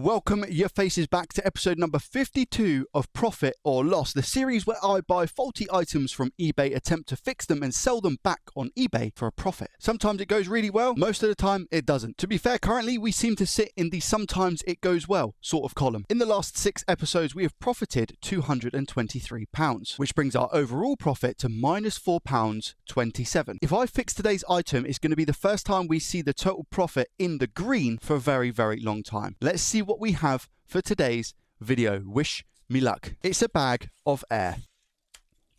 Welcome your faces back to episode number 52 of Profit or Loss, the series where I buy faulty items from eBay, attempt to fix them and sell them back on eBay for a profit. Sometimes it goes really well, most of the time it doesn't. To be fair, currently we seem to sit in the sometimes it goes well sort of column. In the last 6 episodes we have profited £223, which brings our overall profit to -£4.27. If I fix today's item, it's going to be the first time we see the total profit in the green for a very, very long time. Let's see what we have for today's video. Wish me luck. It's a bag of air.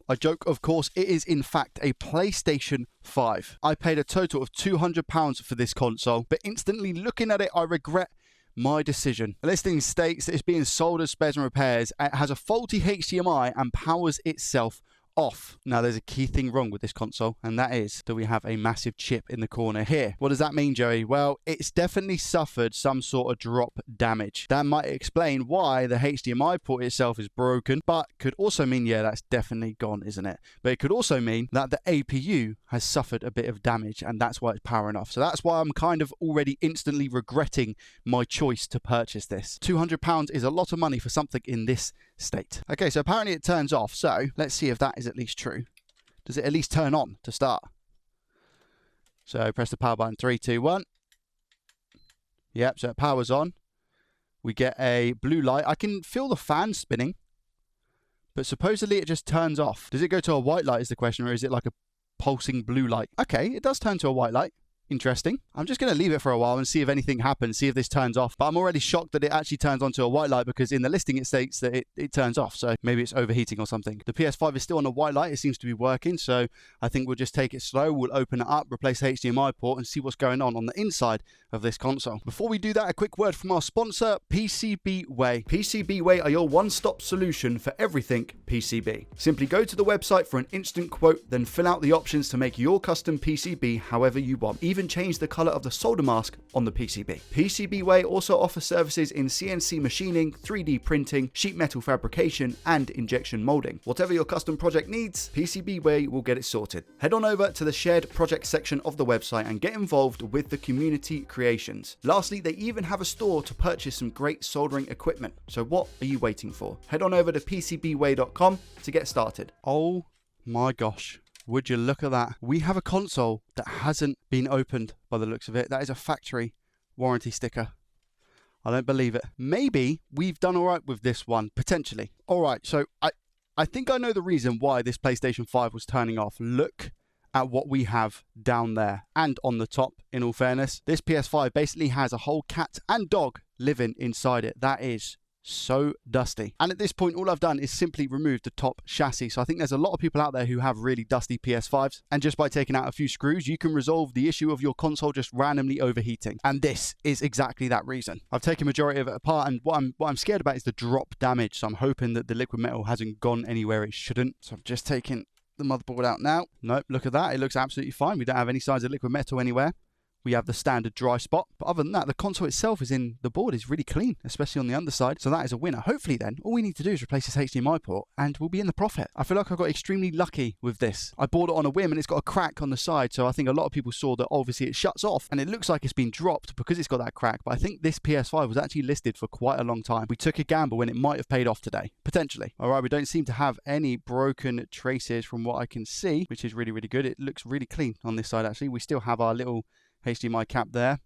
I joke, of course, it is in fact a PlayStation 5. I paid a total of £200 for this console, but instantly looking at it, I regret my decision. The listing states that it's being sold as spares and repairs. It has a faulty HDMI and powers itself off. Now there's a key thing wrong with this console, and that is that we have a massive chip in the corner here. What does that mean, Joey? Well, it's definitely suffered some sort of drop damage. That might explain why the HDMI port itself is broken, but could also mean, yeah, that's definitely gone, isn't it? But it could also mean that the APU has suffered a bit of damage, and that's why it's powering off. So that's why I'm kind of already instantly regretting my choice to purchase this. £200 is a lot of money for something in this state. Okay, so apparently it turns off, so let's see if that is at least true. Does it at least turn on to start? So press the power button, 3, 2, 1. Yep, so it powers on. We get a blue light. I can feel the fan spinning, but supposedly it just turns off. Does it go to a white light is the question, or is it like a pulsing blue light? Okay, it does turn to a white light. Interesting. I'm just going to leave it for a while and see if anything happens, see if this turns off. But I'm already shocked that it actually turns onto a white light, because in the listing it states that it turns off. So maybe it's overheating or something. The PS5 is still on a white light. It seems to be working. So I think we'll just take it slow. We'll open it up, replace the HDMI port and see what's going on the inside of this console. Before we do that, a quick word from our sponsor, PCBWay. PCBWay are your one-stop solution for everything PCB. Simply go to the website for an instant quote, then fill out the options to make your custom PCB however you want. Even change the color of the solder mask on the PCB. PCBWay also offers services in CNC machining, 3D printing, sheet metal fabrication, and injection molding. Whatever your custom project needs, PCBWay will get it sorted. Head on over to the shared project section of the website and get involved with the community creations. Lastly, they even have a store to purchase some great soldering equipment. So what are you waiting for? Head on over to PCBWay.com to get started. Oh my gosh. Would you look at that? We have a console that hasn't been opened by the looks of it. That is a factory warranty sticker. I don't believe it. Maybe we've done all right with this one, potentially. All right, so I think I know the reason why this PlayStation 5 was turning off. Look at what we have down there and on the top, in all fairness. This PS5 basically has a whole cat and dog living inside it. That is so dusty. And at this point, all I've done is simply remove the top chassis. So I think there's a lot of people out there who have really dusty PS5s, and just by taking out a few screws you can resolve the issue of your console just randomly overheating. And this is exactly that reason. I've taken majority of it apart, and what I'm scared about is the drop damage. So I'm hoping that the liquid metal hasn't gone anywhere it shouldn't. So I'm just taking the motherboard out now. Nope, look at that, it looks absolutely fine. We don't have any signs of liquid metal anywhere. We have the standard dry spot, but other than that, the console itself the board is really clean, especially on the underside, so that is a winner. Hopefully then, all we need to do is replace this HDMI port and we'll be in the profit. I feel like I got extremely lucky with this. I bought it on a whim and it's got a crack on the side, so I think a lot of people saw that obviously it shuts off and it looks like it's been dropped because it's got that crack, but I think this PS5 was actually listed for quite a long time. We took a gamble and it might have paid off today, potentially. All right, we don't seem to have any broken traces from what I can see, which is really, really good. It looks really clean on this side actually. We still have our little HDMI cap there,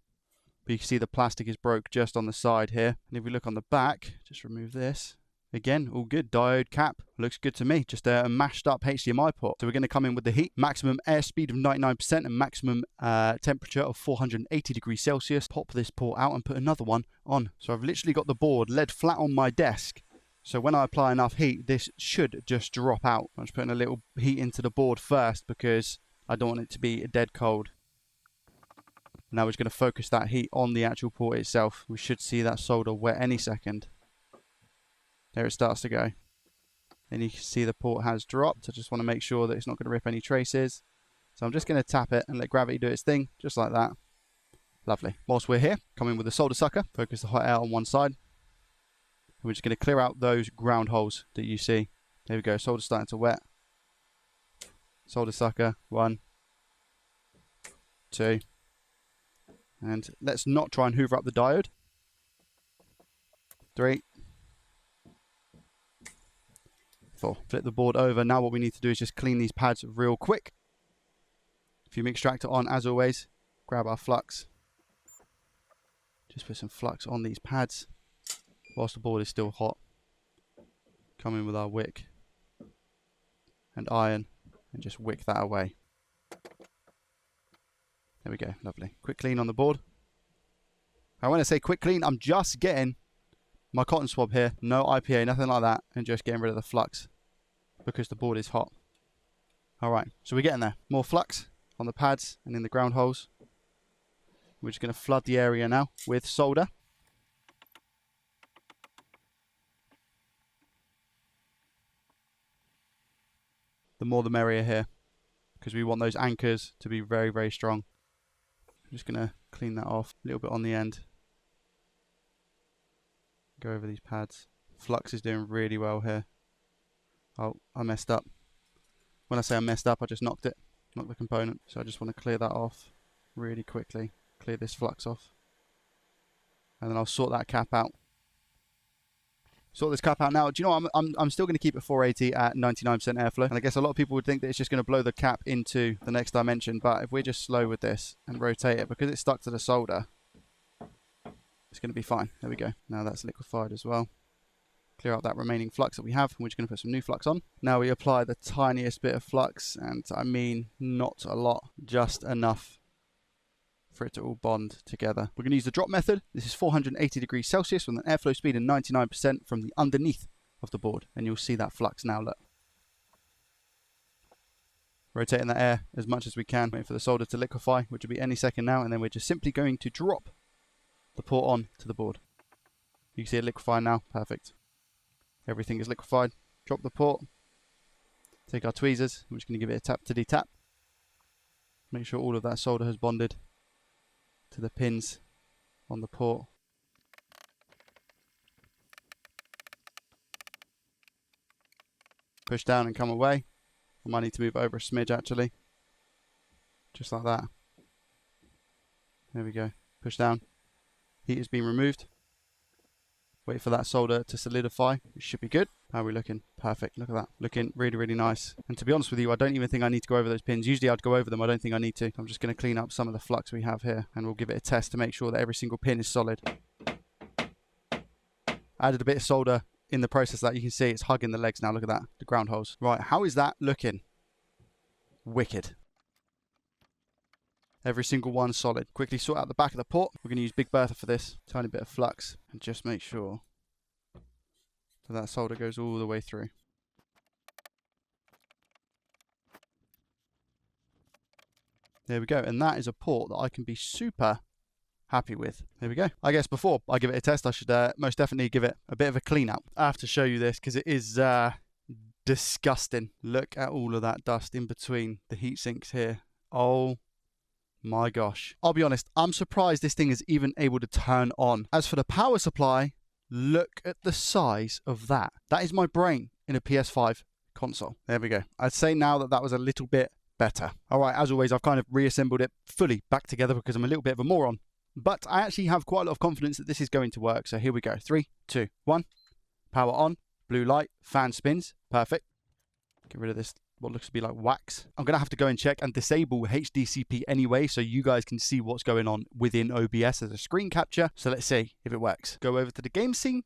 but you can see the plastic is broke just on the side here. And if we look on the back, just remove this. Again, all good. Diode cap looks good to me. Just a mashed up HDMI port. So we're going to come in with the heat. Maximum airspeed of 99% and maximum temperature of 480 degrees Celsius. Pop this port out and put another one on. So I've literally got the board laid flat on my desk. So when I apply enough heat, this should just drop out. I'm just putting a little heat into the board first because I don't want it to be dead cold. Now we're just going to focus that heat on the actual port itself. We should see that solder wet any second. There it starts to go. And you can see the port has dropped. I just want to make sure that it's not going to rip any traces. So I'm just going to tap it and let gravity do its thing, just like that. Lovely. Whilst we're here, come in with the solder sucker. Focus the hot air on one side. And we're just going to clear out those ground holes that you see. There we go. Solder's starting to wet. Solder sucker. 1, 2. And let's not try and hoover up the diode. 3, 4. Flip the board over. Now what we need to do is just clean these pads real quick. Fume extractor on as always. Grab our flux. Just put some flux on these pads whilst the board is still hot. Come in with our wick and iron and just wick that away. There we go, lovely. Quick clean on the board. And when I say quick clean, I'm just getting my cotton swab here, no IPA, nothing like that, and just getting rid of the flux because the board is hot. Alright, so we're getting there. More flux on the pads and in the ground holes. We're just going to flood the area now with solder. The more the merrier here, because we want those anchors to be very, very strong. I'm just going to clean that off a little bit on the end. Go over these pads. Flux is doing really well here. Oh, I messed up. When I say I messed up, I just knocked the component. So I just want to clear that off really quickly. Clear this flux off. And then I'll sort that cap out. Sort this cap out now. Do you know what? I'm still going to keep it 480 at 99% airflow. And I guess a lot of people would think that it's just going to blow the cap into the next dimension. But if we're just slow with this and rotate it, because it's stuck to the solder, it's going to be fine. There we go. Now that's liquefied as well. Clear out that remaining flux that we have. And we're just going to put some new flux on. Now we apply the tiniest bit of flux. And I mean not a lot. Just enough for it to all bond together. We're going to use the drop method. This is 480 degrees Celsius with an airflow speed of 99% from the underneath of the board. And you'll see that flux now, look. Rotating that air as much as we can, waiting for the solder to liquefy, which will be any second now. And then we're just simply going to drop the port on to the board. You can see it liquefying now. Perfect. Everything is liquefied. Drop the port. Take our tweezers. We're just going to give it a tap to detap. Make sure all of that solder has bonded to the pins on the port. Push down and come away. I might need to move it over a smidge actually. Just like that. There we go. Push down. Heat has been removed. Wait for that solder to solidify. It should be good. How are we looking? Perfect. Look at that. Looking really, really nice. And to be honest with you, I don't even think I need to go over those pins. Usually I'd go over them. I don't think I need to. I'm just going to clean up some of the flux we have here and we'll give it a test to make sure that every single pin is solid. Added a bit of solder in the process that you can see it's hugging the legs now. Look at that. The ground holes. Right. How is that looking? Wicked. Every single one solid. Quickly sort out the back of the port. We're going to use Big Bertha for this. Tiny bit of flux. And just make sure that solder goes all the way through. There we go. And that is a port that I can be super happy with. There we go. I guess before I give it a test, I should most definitely give it a bit of a clean up. I have to show you this because it is disgusting. Look at all of that dust in between the heat sinks here. Oh my gosh. I'll be honest, I'm surprised this thing is even able to turn on. As for the power supply, look at the size of that. That is my brain in a PS5 console. There we go. I'd say now that that was a little bit better. All right, as always, I've kind of reassembled it fully back together because I'm a little bit of a moron. But I actually have quite a lot of confidence that this is going to work. So here we go. 3, 2, 1. Power on. Blue light. Fan spins. Perfect. Get rid of this, what looks to be like wax. I'm going to have to go and check and disable HDCP anyway, so you guys can see what's going on within OBS as a screen capture. So let's see if it works. Go over to the game scene.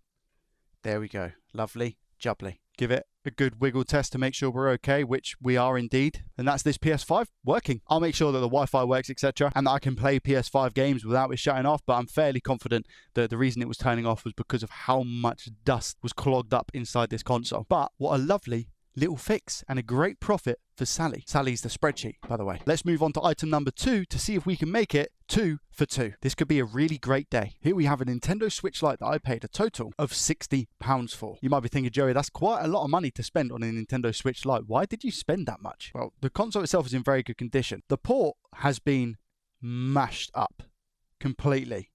There we go. Lovely, jubbly. Give it a good wiggle test to make sure we're okay, which we are indeed. And that's this PS5 working. I'll make sure that the Wi-Fi works, etc. and that I can play PS5 games without it shutting off, but I'm fairly confident that the reason it was turning off was because of how much dust was clogged up inside this console. But what a lovely little fix and a great profit for Sally. Sally's the spreadsheet, by the way. Let's move on to item number 2 to see if we can make it 2 for 2. This could be a really great day. Here we have a Nintendo Switch Lite that I paid a total of £60 for. You might be thinking, Joey, that's quite a lot of money to spend on a Nintendo Switch Lite. Why did you spend that much? Well, the console itself is in very good condition. The port has been mashed up completely.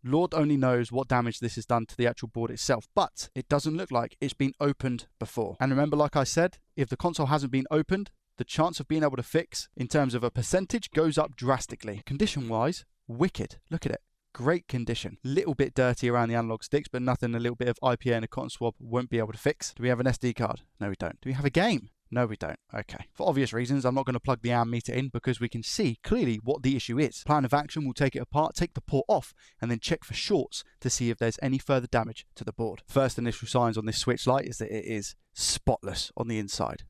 Lord only knows what damage this has done to the actual board itself, but it doesn't look like it's been opened before. And remember, like I said, if the console hasn't been opened, the chance of being able to fix in terms of a percentage goes up drastically. Condition-wise, wicked. Look at it. great condition. Little bit dirty around the analog sticks, but nothing a little bit of IPA and a cotton swab won't be able to fix. Do we have an SD card? No, we don't. Do we have a game? No, we don't. Okay. For obvious reasons, I'm not going to plug the AM meter in because we can see clearly what the issue is. Plan of action, we'll take it apart, take the port off, and then check for shorts to see if there's any further damage to the board. First initial signs on this switch light is that it is spotless on the inside.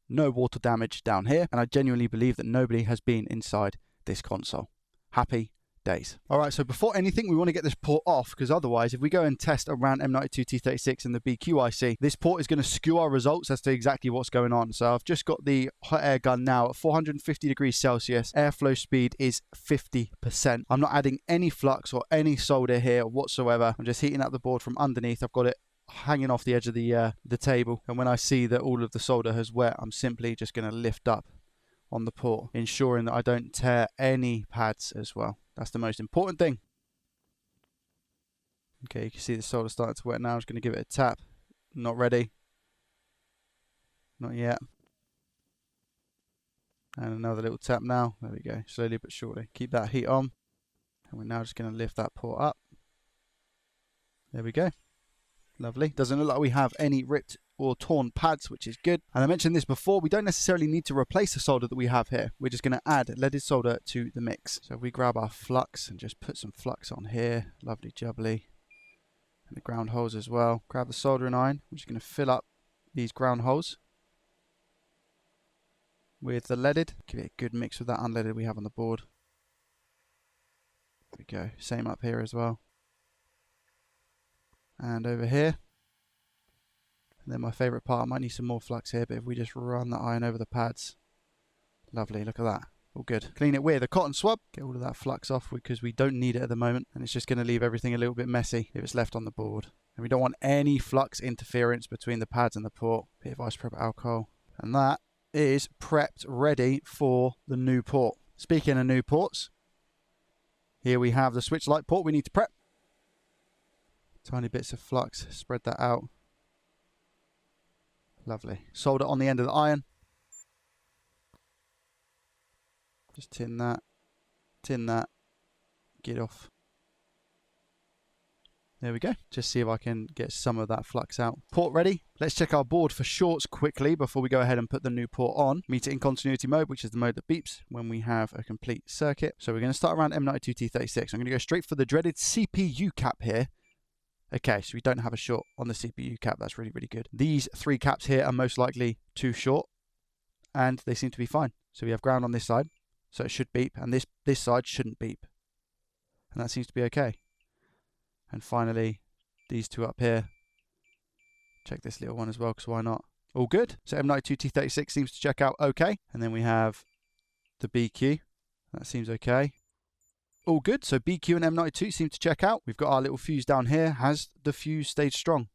No water damage down here, and I genuinely believe that nobody has been inside this console. Happy days. Alright, so before anything, we want to get this port off, because otherwise, if we go and test around M92T36 and the BQ IC, this port is going to skew our results as to exactly what's going on. So I've just got the hot air gun now at 450 degrees Celsius. Airflow speed is 50%. I'm not adding any flux or any solder here whatsoever. I'm just heating up the board from underneath. I've got it hanging off the edge of the table, and when I see that all of the solder has wet, I'm simply just going to lift up on the port, ensuring that I don't tear any pads as well. That's the most important thing. Okay, you can see the solder starting to wet now. I'm just going to give it a tap. Not ready. Not yet. And another little tap now. There we go. Slowly but surely. Keep that heat on. And we're now just going to lift that port up. There we go. Lovely. Doesn't look like we have any ripped or torn pads, which is good. And I mentioned this before, we don't necessarily need to replace the solder that we have here. We're just going to add leaded solder to the mix. So if we grab our flux and just put some flux on here, lovely jubbly, and the ground holes as well. Grab the soldering iron. I'm just going to fill up these ground holes with the leaded. Give it a good mix with that unleaded we have on the board. There we go. Same up here as well. And over here. And then my favourite part, I might need some more flux here, but if we just run the iron over the pads. Lovely, look at that. All good. Clean it with a cotton swab. Get all of that flux off because we don't need it at the moment. And it's just going to leave everything a little bit messy if it's left on the board. And we don't want any flux interference between the pads and the port. Bit of isopropyl alcohol. And that is prepped, ready for the new port. Speaking of new ports, here we have the switch light port we need to prep. Tiny bits of flux, spread that out. Lovely. Solder on the end of the iron. Just tin that, get off. There we go. Just see if I can get some of that flux out. Port ready. Let's check our board for shorts quickly before we go ahead and put the new port on. Meter in continuity mode, which is the mode that beeps when we have a complete circuit. So we're going to start around M92T36. I'm going to go straight for the dreaded CPU cap here. Okay, so we don't have a short on the CPU cap. That's really, really good. These three caps here are most likely too short, and they seem to be fine. So we have ground on this side, so it should beep, and this side shouldn't beep. And that seems to be okay. And finally, these two up here. Check this little one as well, because why not? All good. So M92T36 seems to check out okay. And then we have the BQ. That seems okay. All good. So BQ and M92 seem to check out. We've got our little fuse down here. Has the fuse stayed strong?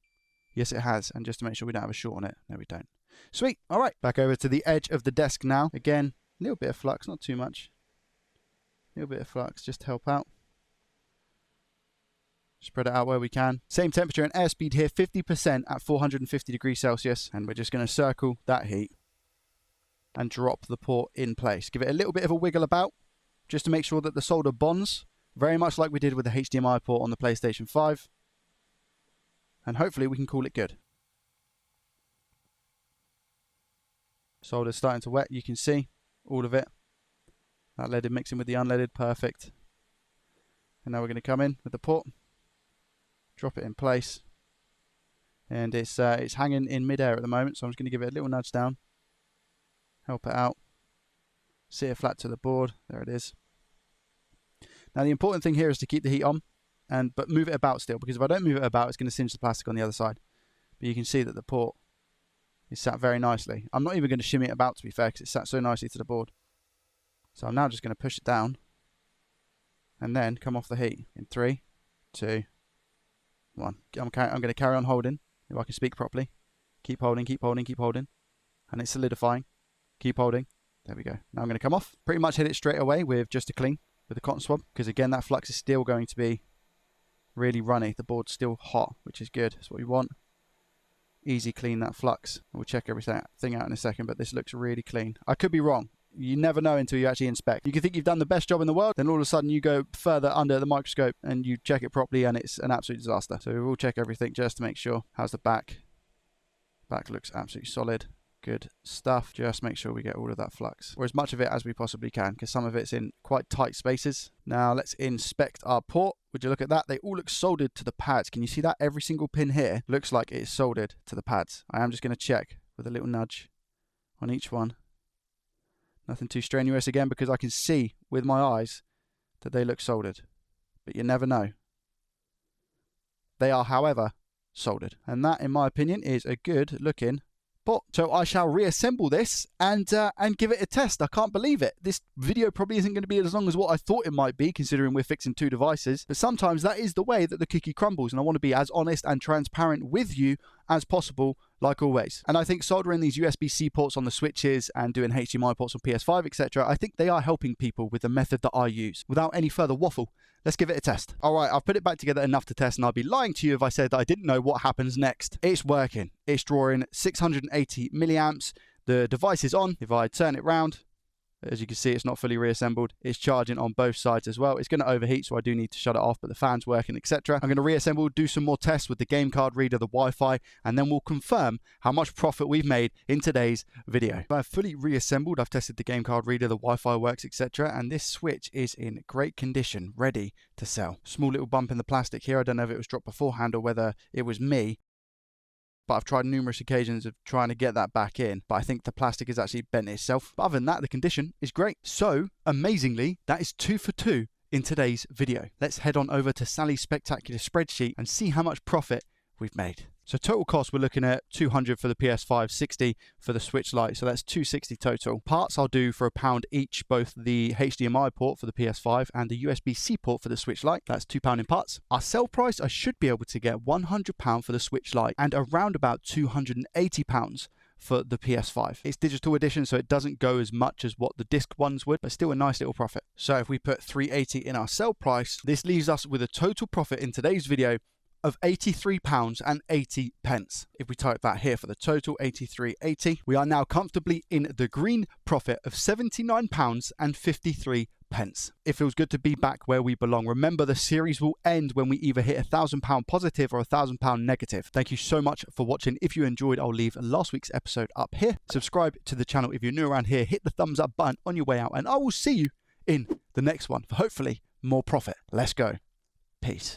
Yes, it has. And just to make sure we don't have a short on it. No, we don't. Sweet. All right. Back over to the edge of the desk now. Again, a little bit of flux, not too much. A little bit of flux just to help out. Spread it out where we can. Same temperature and airspeed here, 50% at 450 degrees Celsius. And we're just going to circle that heat and drop the port in place. Give it a little bit of a wiggle about, just to make sure that the solder bonds, very much like we did with the HDMI port on the PlayStation 5. And hopefully we can call it good. Solder's starting to wet, you can see all of it. That leaded mixing with the unleaded, perfect. And now we're going to come in with the port, drop it in place. And it's hanging in midair at the moment, so I'm just going to give it a little nudge down. Help it out. Sit it flat to the board. There it is. Now the important thing here is to keep the heat on, but move it about still, because if I don't move it about, it's going to singe the plastic on the other side. But you can see that the port is sat very nicely. I'm not even going to shimmy it about, to be fair, because it's sat so nicely to the board. So I'm now just going to push it down and then come off the heat in 3, 2, 1. I'm going to carry on holding, if I can speak properly. Keep holding, keep holding, keep holding. And it's solidifying. Keep holding. There we go. Now I'm going to come off. Pretty much hit it straight away with just a clean with a cotton swab, because again that flux is still going to be really runny. The board's still hot, which is good. That's what we want. Easy clean that flux. We'll check everything out in a second, but this looks really clean. I could be wrong. You never know until you actually inspect. You can think you've done the best job in the world, then all of a sudden you go further under the microscope and you check it properly and it's an absolute disaster. So we'll check everything just to make sure. How's the back? Back looks absolutely solid. Good stuff. Just make sure we get all of that flux, or as much of it as we possibly can, because some of it's in quite tight spaces. Now let's inspect our port. Would you look at that? They all look soldered to the pads. Can you see that? Every single pin here looks like it's soldered to the pads. I am just going to check with a little nudge on each one. Nothing too strenuous again, because I can see with my eyes that they look soldered, but you never know. They are, however, soldered, and that, in my opinion, is a good looking port. So I shall reassemble this and give it a test. I can't believe it. This video probably isn't going to be as long as what I thought it might be, considering we're fixing 2 devices, but sometimes that is the way that the cookie crumbles, and I want to be as honest and transparent with you as possible, like always. And I think soldering these USB-C ports on the switches and doing HDMI ports on PS5, etc., I think they are helping people with the method that I use. Without any further waffle, let's give it a test. All right, I've put it back together enough to test, and I'd be lying to you if I said that I didn't know what happens next. It's working. It's drawing 680 milliamps. The device is on. If I turn it round, as you can see, it's not fully reassembled. It's charging on both sides as well. It's going to overheat, so I do need to shut it off, but the fan's working, etc. I'm going to reassemble, do some more tests with the game card reader, the Wi-Fi, and then we'll confirm how much profit we've made in today's video. I've fully reassembled. I've tested the game card reader, the Wi-Fi works, etc. And this switch is in great condition, ready to sell. Small little bump in the plastic here. I don't know if it was dropped beforehand or whether it was me, but I've tried numerous occasions of trying to get that back in, but I think the plastic has actually bent itself. But other than that, the condition is great. So, amazingly, that is 2 for 2 in today's video. Let's head on over to Sally's spectacular spreadsheet and see how much profit we've made. So total cost, we're looking at 200 for the PS5, 60 for the Switch Lite, so that's 260 total. Parts I'll do for £1 each, both the HDMI port for the PS5 and the USB-C port for the Switch Lite. That's £2 in parts. Our sell price, I should be able to get £100 for the Switch Lite and around about £280 for the PS5. It's digital edition, so it doesn't go as much as what the disc ones would, but still a nice little profit. So if we put £380 in our sell price, this leaves us with a total profit in today's video of £83.80. If we type that here for the total, 83.80, we are now comfortably in the green profit of £79.53. It feels good to be back where we belong. Remember, the series will end when we either hit £1,000 positive or £1,000 negative. Thank you so much for watching. If you enjoyed, I'll leave last week's episode up here. Subscribe to the channel if you're new around here. Hit the thumbs up button on your way out, and I will see you in the next one for hopefully more profit. Let's go. Peace.